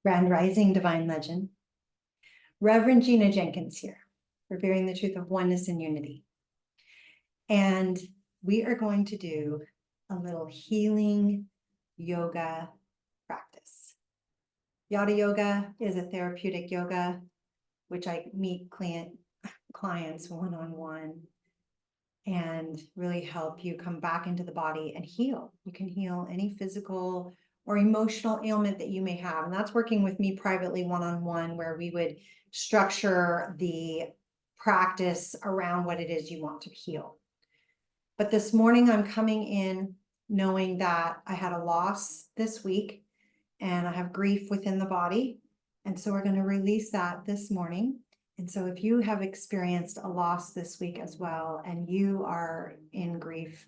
Grand Rising Divine Legend. Reverend Gina Jenkins here, revealing the truth of oneness and unity. And we are going to do a little healing yoga practice. Yada yoga is a therapeutic yoga, which I meet clients one-on-one and really help you come back into the body and heal. You can heal any physical or emotional ailment that you may have. And that's working with me privately one-on-one, where we would structure the practice around what it is you want to heal. But this morning I'm coming in knowing that I had a loss this week and I have grief within the body. And so we're going to release that this morning. And so if you have experienced a loss this week as well, and you are in grief,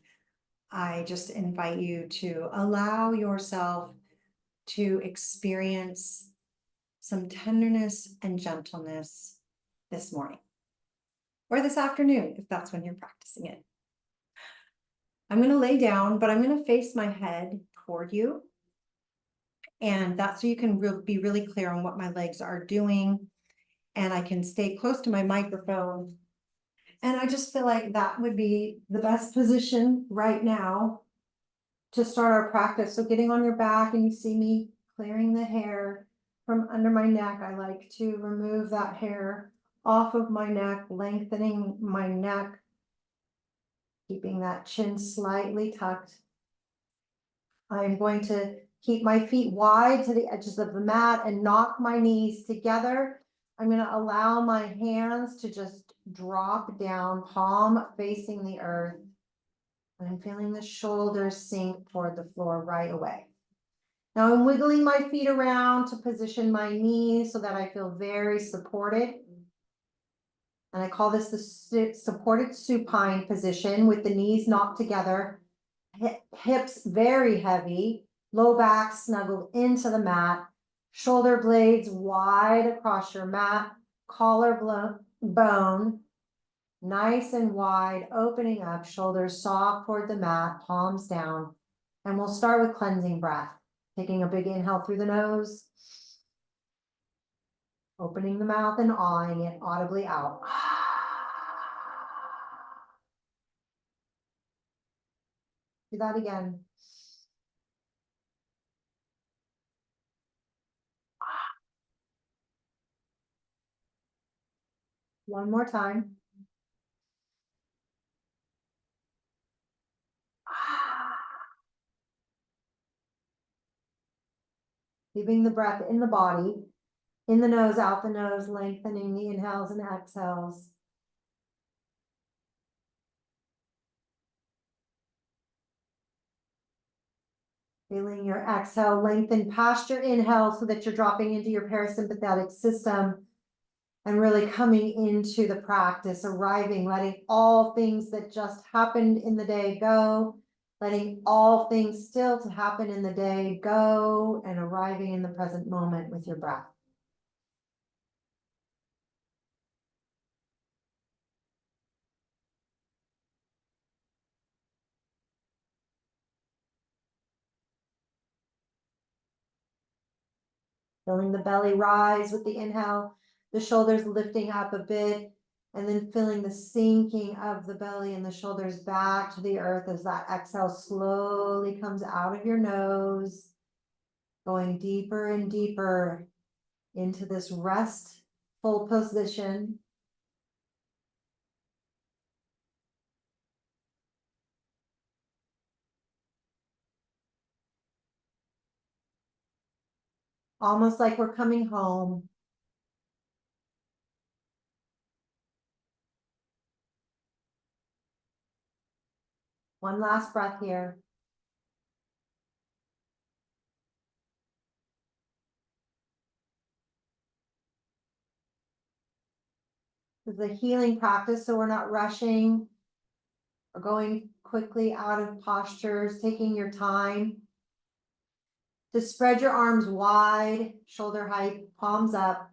I just invite you to allow yourself to experience some tenderness and gentleness this morning, or this afternoon, if that's when you're practicing it. I'm going to lay down, but I'm going to face my head toward you. And that's so you can be really clear on what my legs are doing. And I can stay close to my microphone. And I just feel like that would be the best position right now to start our practice. So getting on your back, and you see me clearing the hair from under my neck. I like to remove that hair off of my neck, lengthening my neck, keeping that chin slightly tucked. I'm going to keep my feet wide to the edges of the mat and knock my knees together. I'm going to allow my hands to just drop down, palm facing the earth. And I'm feeling the shoulders sink toward the floor right away. Now I'm wiggling my feet around to position my knees so that I feel very supported. And I call this the supported supine position, with the knees knocked together, hips very heavy, low back snuggled into the mat, shoulder blades wide across your mat, collar bone nice and wide, opening up, shoulders soft toward the mat, palms down. And we'll start with cleansing breath. Taking a big inhale through the nose, opening the mouth and awing it audibly out. Do that again. One more time. Leaving the breath in the body, in the nose, out the nose, lengthening the inhales and exhales. Feeling your exhale lengthen past your inhale so that you're dropping into your parasympathetic system and really coming into the practice, arriving, letting all things that just happened in the day go, letting all things still to happen in the day go, and arriving in the present moment with your breath. Feeling the belly rise with the inhale, the shoulders lifting up a bit, and then feeling the sinking of the belly and the shoulders back to the earth as that exhale slowly comes out of your nose, going deeper and deeper into this restful position. Almost like we're coming home. One last breath here. This is a healing practice, so we're not rushing or going quickly out of postures, taking your time to spread your arms wide, shoulder height, palms up.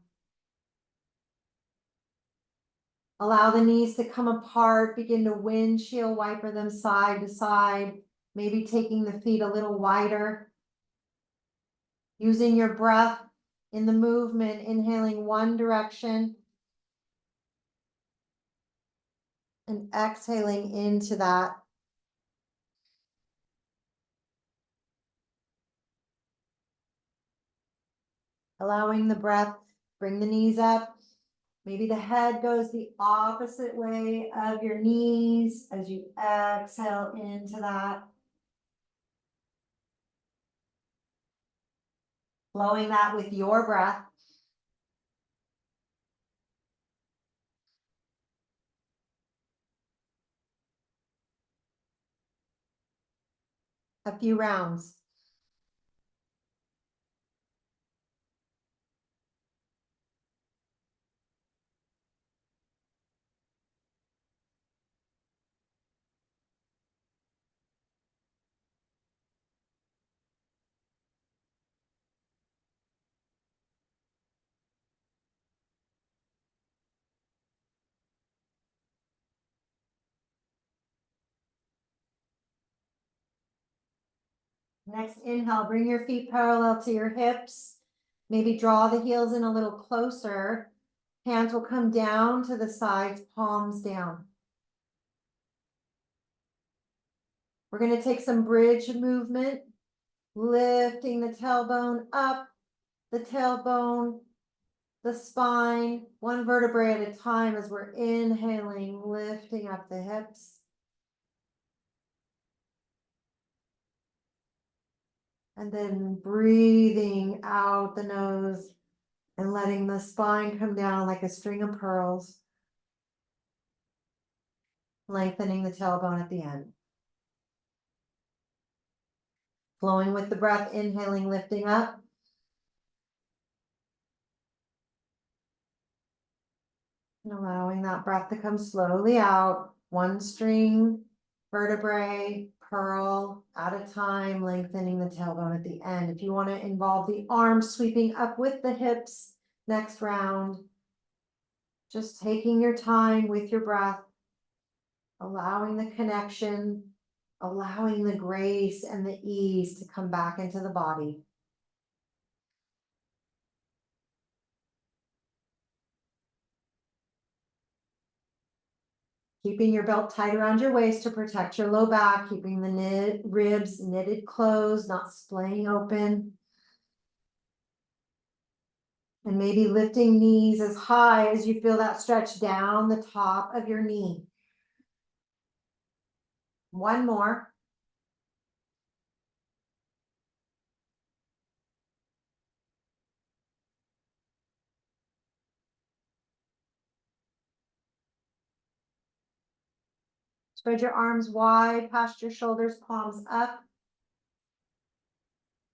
Allow the knees to come apart, begin to windshield wiper them side to side, maybe taking the feet a little wider. Using your breath in the movement, inhaling one direction and exhaling into that. Allowing the breath, bring the knees up. Maybe the head goes the opposite way of your knees as you exhale into that. Flowing that with your breath. A few rounds. Next inhale, bring your feet parallel to your hips. Maybe draw the heels in a little closer. Hands will come down to the sides, palms down. We're going to take some bridge movement, lifting the tailbone up, the tailbone, the spine, one vertebrae at a time as we're inhaling, lifting up the hips. And then breathing out the nose and letting the spine come down like a string of pearls. Lengthening the tailbone at the end. Flowing with the breath, inhaling, lifting up. And allowing that breath to come slowly out, one string, vertebrae, pearl at a time, lengthening the tailbone at the end. If you want to involve the arms sweeping up with the hips, next round, just taking your time with your breath, allowing the connection, allowing the grace and the ease to come back into the body. Keeping your belt tight around your waist to protect your low back, keeping the ribs knitted closed, not splaying open. And maybe lifting knees as high as you feel that stretch down the top of your knee. One more. Spread your arms wide past your shoulders, palms up.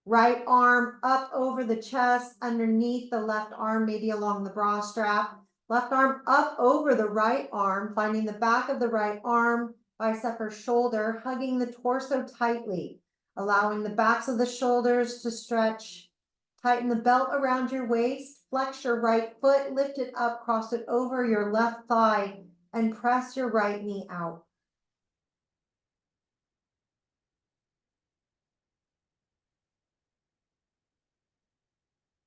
Right arm up over the chest, underneath the left arm, maybe along the bra strap. Left arm up over the right arm, finding the back of the right arm, bicep or shoulder, hugging the torso tightly, allowing the backs of the shoulders to stretch. Tighten the belt around your waist, flex your right foot, lift it up, cross it over your left thigh, and press your right knee out.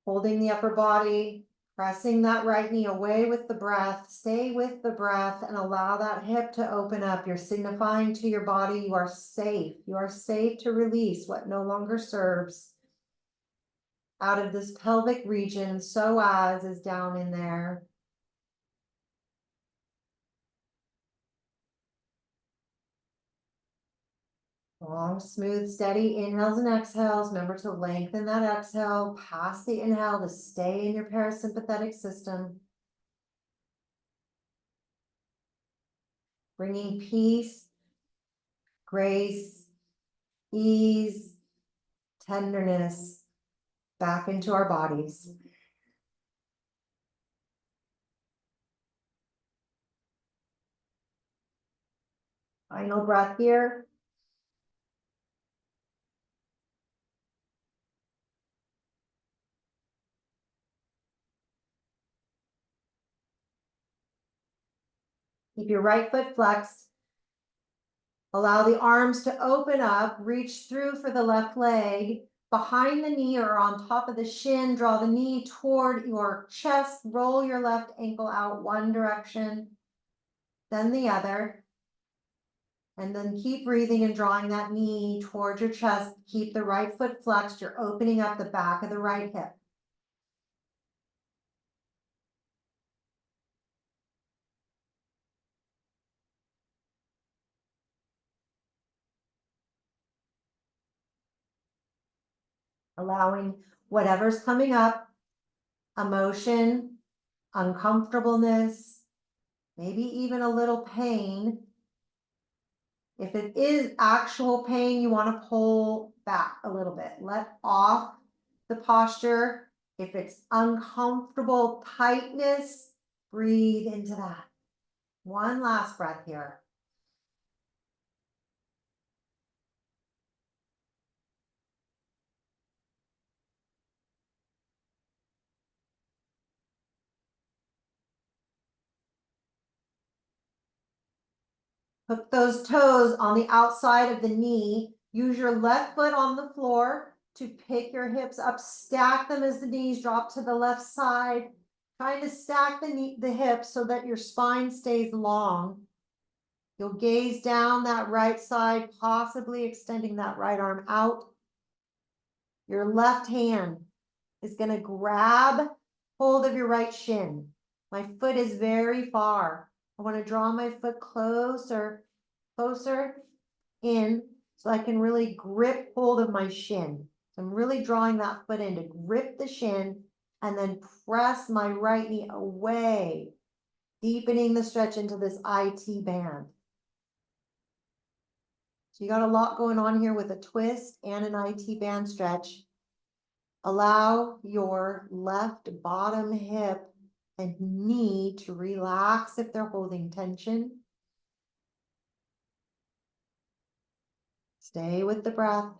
Holding the upper body, pressing that right knee away with the breath, stay with the breath and allow that hip to open up. You're signifying to your body you are safe. You are safe to release what no longer serves out of this pelvic region. Psoas is down in there. Long, smooth, steady inhales and exhales. Remember to lengthen that exhale, past the inhale to stay in your parasympathetic system. Bringing peace, grace, ease, tenderness back into our bodies. Final breath here. Keep your right foot flexed. Allow the arms to open up, reach through for the left leg. behind the knee or on top of the shin. Draw the knee toward your chest. Roll your left ankle out one direction, then the other. And then keep breathing and drawing that knee towards your chest. Keep the right foot flexed. You're opening up the back of the right hip. Allowing whatever's coming up, emotion, uncomfortableness, maybe even a little pain. If it is actual pain, you want to pull back a little bit. Let off the posture. If it's uncomfortable tightness, breathe into that. One last breath here. Hook those toes on the outside of the knee. Use your left foot on the floor to pick your hips up. Stack them as the knees drop to the left side. Trying to stack the hips so that your spine stays long. You'll gaze down that right side, possibly extending that right arm out. Your left hand is going to grab hold of your right shin. My foot is very far. I want to draw my foot closer in so I can really grip hold of my shin. So I'm really drawing that foot in to grip the shin and then press my right knee away, deepening the stretch into this IT band. So you got a lot going on here with a twist and an IT band stretch. Allow your left bottom hip and knee to relax if they're holding tension. Stay with the breath.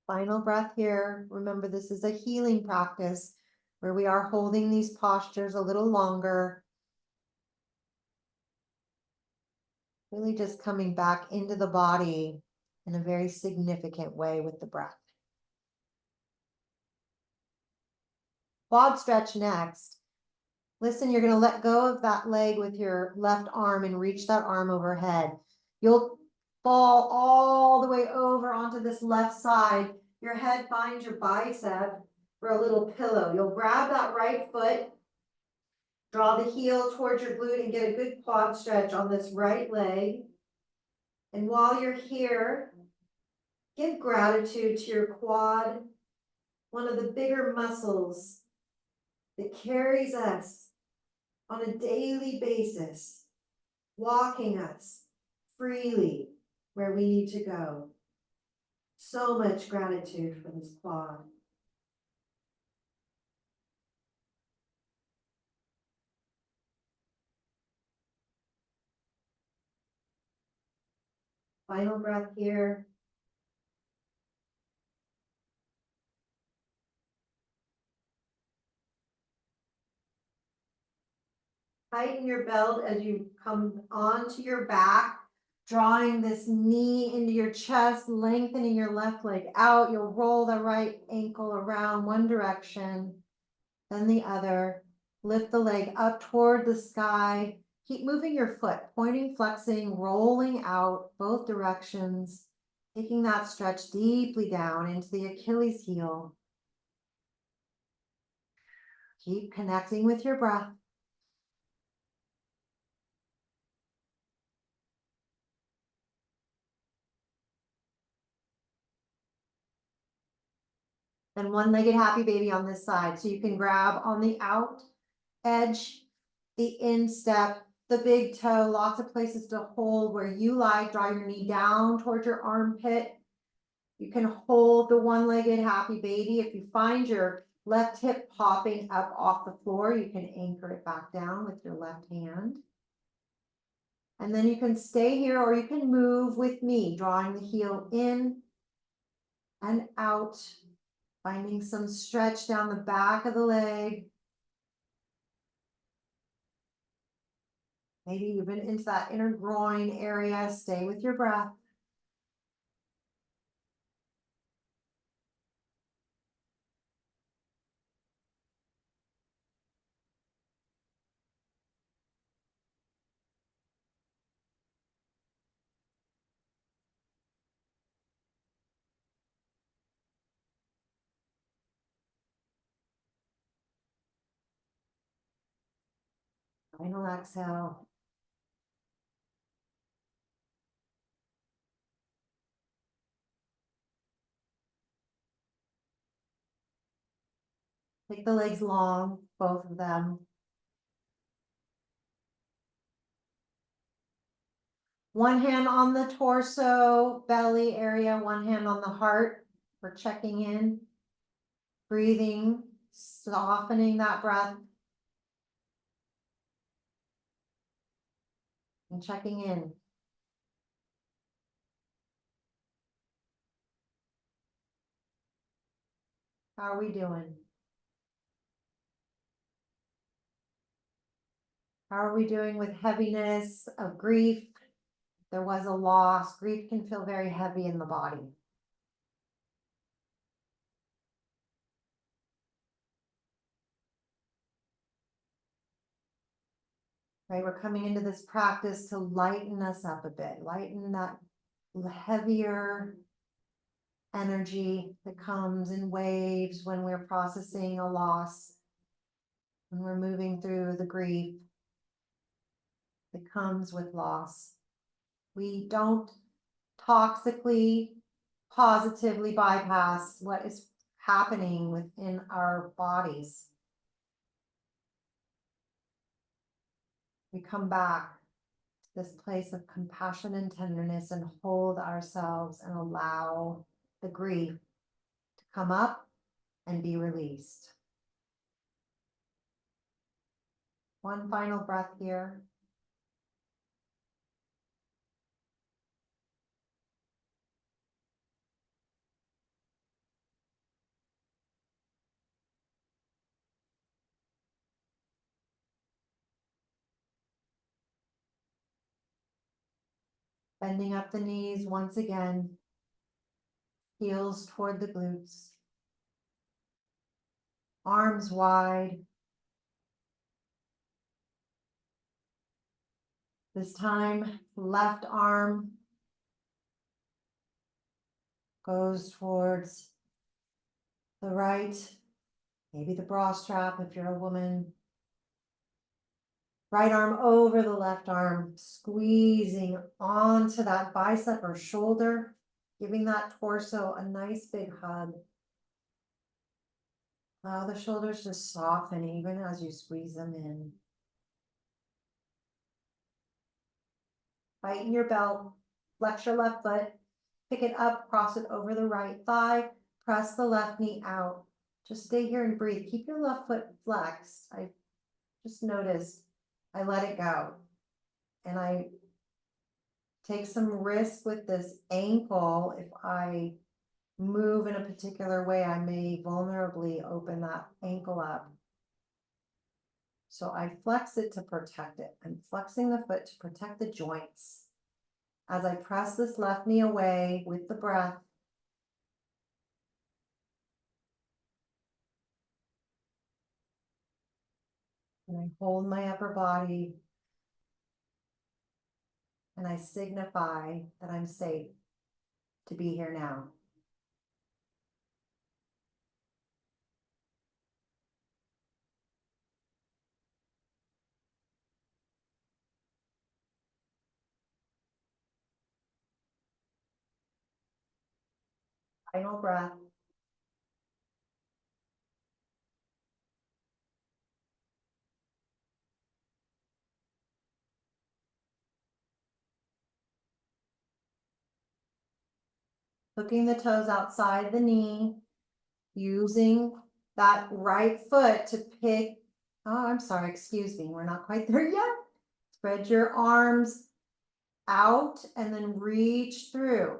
Final breath here. Remember, this is a healing practice where we are holding these postures a little longer. Really just coming back into the body in a very significant way with the breath. Quad stretch next. Listen, you're going to let go of that leg with your left arm and reach that arm overhead. You'll fall all the way over onto this left side. Your head finds your bicep for a little pillow. You'll grab that right foot, draw the heel towards your glute and get a good quad stretch on this right leg. And while you're here, give gratitude to your quad, one of the bigger muscles that carries us on a daily basis, walking us freely where we need to go. So much gratitude for this quad. Final breath here. Tighten your belt as you come onto your back, drawing this knee into your chest, lengthening your left leg out. You'll roll the right ankle around one direction, then the other. Lift the leg up toward the sky. Keep moving your foot, pointing, flexing, rolling out both directions, taking that stretch deeply down into the Achilles heel. Keep connecting with your breath. And one-legged happy baby on this side. So you can grab on the out edge, the instep, the big toe, lots of places to hold where you lie. Draw your knee down towards your armpit. You can hold the one-legged happy baby. If you find your left hip popping up off the floor, you can anchor it back down with your left hand. And then you can stay here or you can move with me, drawing the heel in and out. Finding some stretch down the back of the leg. Maybe even into that inner groin area. Stay with your breath. Final exhale. Make the legs long, both of them. One hand on the torso, belly area, one hand on the heart for checking in. Breathing, softening that breath. And checking in. How are we doing? How are we doing with heaviness of grief? There was a loss. Grief can feel very heavy in the body. Right, we're coming into this practice to lighten us up a bit, lighten that heavier energy that comes in waves when we're processing a loss, when we're moving through the grief that comes with loss. We don't toxically, positively bypass what is happening within our bodies. We come back to this place of compassion and tenderness and hold ourselves and allow the grief to come up and be released. One final breath here. Bending up the knees once again. Heels toward the glutes. Arms wide. This time, left arm goes towards the right, maybe the bra strap if you're a woman. Right arm over the left arm, squeezing onto that bicep or shoulder, giving that torso a nice big hug. Allow the shoulders to soften even as you squeeze them in. Tighten your belt, flex your left foot, pick it up, cross it over the right thigh, press the left knee out. Just stay here and breathe. Keep your left foot flexed. I just noticed I let it go. And I take some risk with this ankle. If I move in a particular way, I may vulnerably open that ankle up. So I flex it to protect it. I'm flexing the foot to protect the joints. As I press this left knee away with the breath, and I hold my upper body, and I signify that I'm safe to be here now. Final breath. Hooking the toes outside the knee, using that right foot to pick, oh, I'm sorry, excuse me, we're not quite there yet. Spread your arms out and then reach through.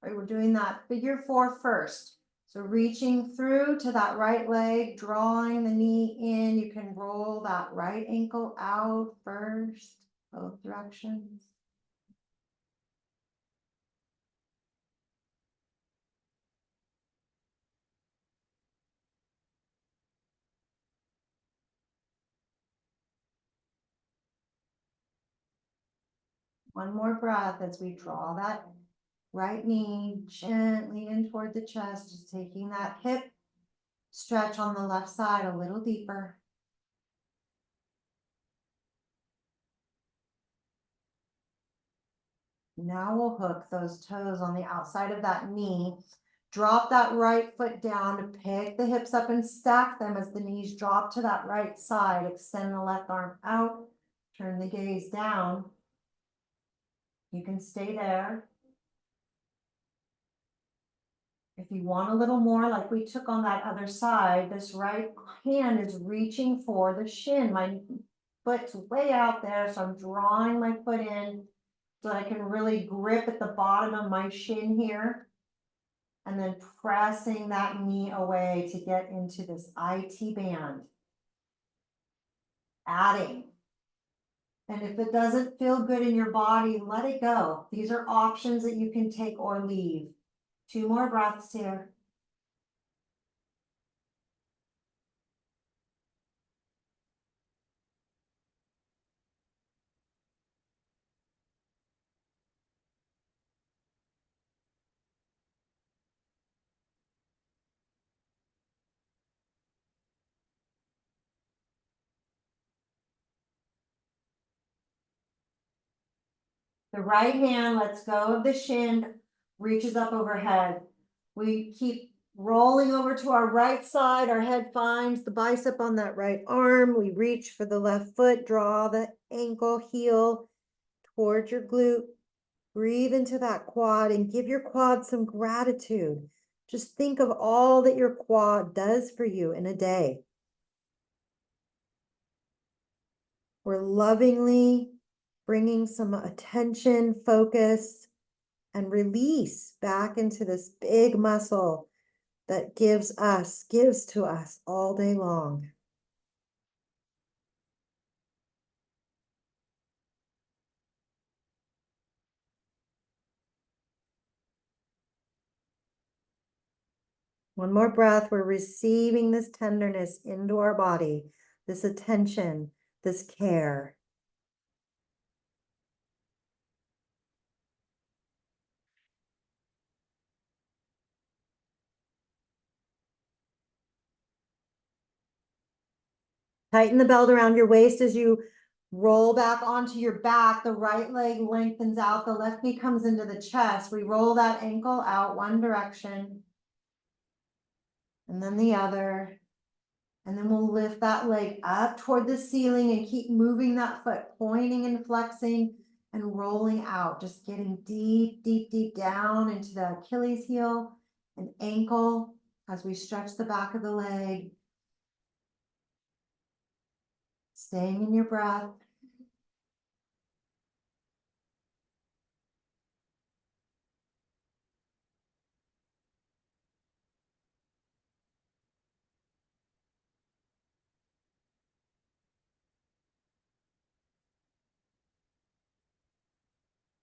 Right, we're doing that figure 4 first. So reaching through to that right leg, drawing the knee in. You can roll that right ankle out first, both directions. One more breath as we draw that right knee gently in toward the chest, just taking that hip stretch on the left side a little deeper. Now we'll hook those toes on the outside of that knee. Drop that right foot down to pick the hips up and stack them as the knees drop to that right side. Extend the left arm out, turn the gaze down. You can stay there. If you want a little more, like we took on that other side, this right hand is reaching for the shin. My foot's way out there, so I'm drawing my foot in so I can really grip at the bottom of my shin here. And then pressing that knee away to get into this IT band. Adding. And if it doesn't feel good in your body, let it go. These are options that you can take or leave. 2 more breaths here. The right hand lets go of the shin, reaches up overhead. We keep rolling over to our right side. Our head finds the bicep on that right arm. We reach for the left foot, draw the ankle heel towards your glute. Breathe into that quad and give your quad some gratitude. Just think of all that your quad does for you in a day. We're lovingly bringing some attention, focus, and release back into this big muscle that gives to us all day long. One more breath. We're receiving this tenderness into our body, this attention, this care. Tighten the belt around your waist as you roll back onto your back. The right leg lengthens out. The left knee comes into the chest. We roll that ankle out one direction and then the other. And then we'll lift that leg up toward the ceiling and keep moving that foot, pointing and flexing and rolling out. Just getting deep, deep, deep down into the Achilles heel and ankle as we stretch the back of the leg. Staying in your breath.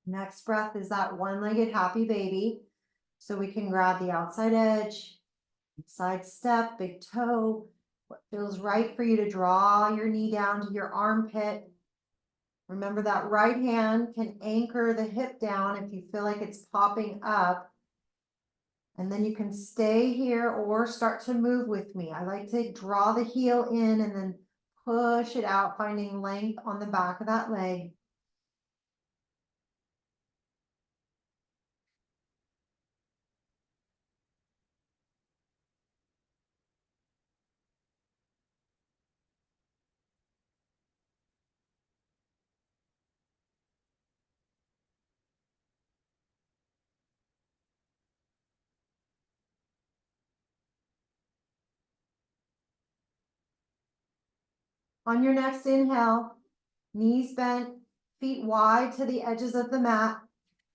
Next breath is that one-legged happy baby. So we can grab the outside edge, side step, big toe. What feels right for you to draw your knee down to your armpit. Remember that right hand can anchor the hip down if you feel like it's popping up. And then you can stay here or start to move with me. I like to draw the heel in and then push it out, finding length on the back of that leg. On your next inhale, knees bent, feet wide to the edges of the mat.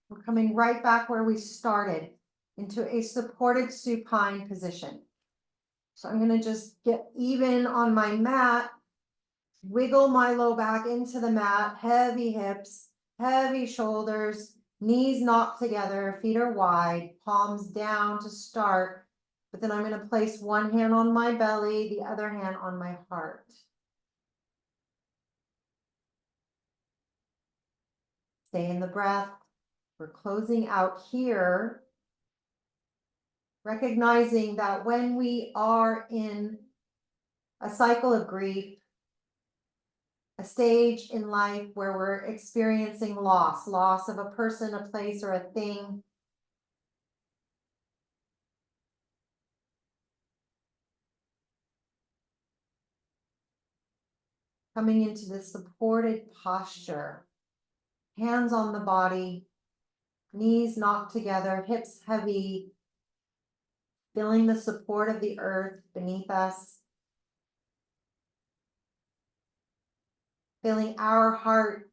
We're coming right back where we started, into a supported supine position. So I'm gonna just get even on my mat, wiggle my low back into the mat, heavy hips, heavy shoulders, knees knocked together, feet are wide, palms down to start. But then I'm gonna place one hand on my belly, the other hand on my heart. Stay in the breath. We're closing out here, recognizing that when we are in a cycle of grief, a stage in life where we're experiencing loss of a person, a place, or a thing, coming into this supported posture, hands on the body, knees knocked together, hips heavy, feeling the support of the earth beneath us, feeling our heart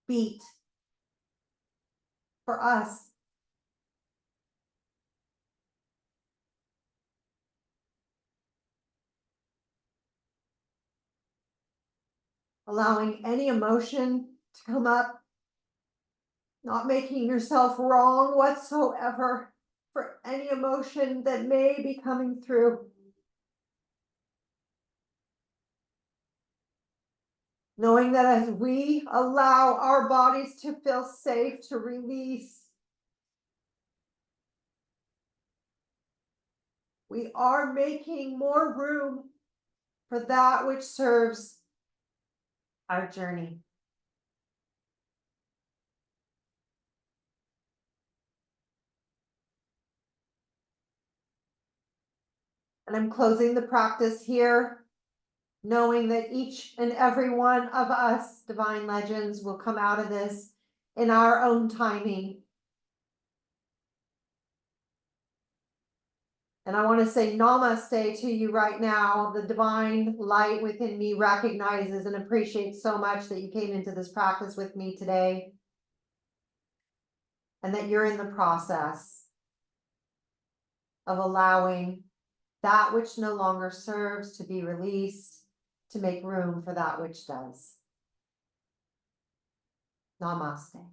beat for us. Allowing any emotion to come up, not making yourself wrong whatsoever for any emotion that may be coming through. Knowing that as we allow our bodies to feel safe to release, we are making more room for that which serves our journey. And I'm closing the practice here, knowing that each and every one of us, divine legends, will come out of this in our own timing. And I want to say namaste to you right now. The divine light within me recognizes and appreciates so much that you came into this practice with me today, and that you're in the process of allowing that which no longer serves to be released, to make room for that which does. Namaste.